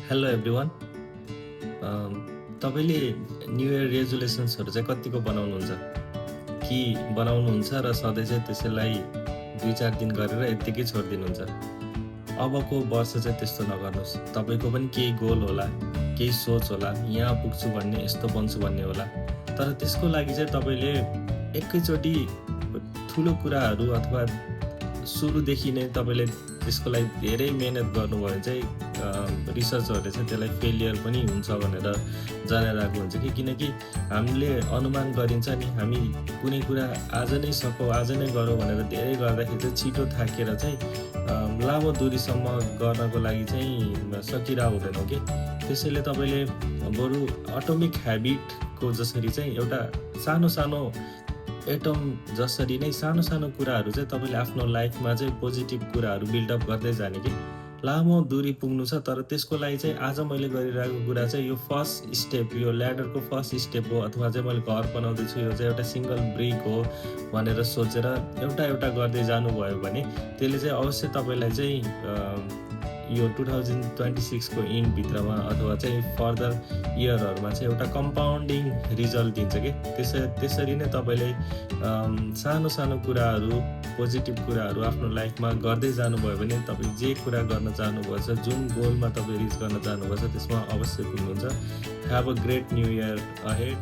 Hello everyone. तपाईँले new year रेजुलेसन्सहरू चाहिँ कतिको बनाउनुहुन्छ? कि बनाउनुहुन्छ र सधैँ चाहिँ त्यसैलाई 2-4 दिन गरेर यत्तिकै छोडिदिनुहुन्छ? अबको वर्ष चाहिँ त्यस्तो नगर्नुहोस्। तपाईँको पनि केही गोल होला, केही सोच होला, यहाँ पुग्छु भन्ने, यस्तो बन्छु भन्ने होला। तर त्यसको लागि चाहिँ तपाईँले एकैचोटि ठुलो कुराहरू अथवा सुरुदेखि नै तपाईँले त्यसको लागि धेरै मेहनत गर्नुभयो भने चाहिँ रिसर्चहरूले चाहिँ त्यसलाई फेलियर पनि हुन्छ भनेर जनाइरहेको हुन्छ कि किनकि हामीले अनुमान गरिन्छ नि हामी कुनै कुरा आज नै सकौँ आज नै गरौँ भनेर धेरै गर्दाखेरि चाहिँ छिटो थाकेर चाहिँ लामो दूरीसम्म गर्नको लागि चाहिँ सकिरह हुँदैनौँ कि त्यसैले तपाईँले बरु अटोमिक ह्याबिटको जसरी चाहिँ एउटा सानो सानो एटम जसरी नै सानो सानो कुराहरू चाहिँ तपाईँले आफ्नो लाइफमा चाहिँ पोजिटिभ कुराहरू बिल्डअप गर्दै जाने कि लामो दूरी पुग्नु छ तर त्यसको लागि चाहिँ आज मैले गरिरहेको कुरा चाहिँ यो फर्स्ट स्टेप यो ल्याडरको फर्स्ट स्टेप हो अथवा चाहिँ मैले घर बनाउँदैछु यो चाहिँ एउटा सिङ्गल ब्रिक हो भनेर सोचेर एउटा एउटा गर्दै जानुभयो भने त्यसले चाहिँ अवश्य तपाईँलाई चाहिँ यो 2026 को इन्डभित्रमा अथवा चाहिँ फर्दर इयरहरूमा चाहिँ एउटा कम्पाउन्डिङ रिजल्ट दिन्छ कि त्यसरी नै तपाईँले सानो सानो कुराहरू पोजिटिभ कुराहरू आफ्नो लाइफमा गर्दै जानुभयो भने तपाईँ जे कुरा गर्न चाहनुभएको छ जुन गोलमा तपाईँ रिच गर्न चाहनुभएको छ त्यसमा अवश्य पुग्नुहुन्छ। Have a great new year ahead.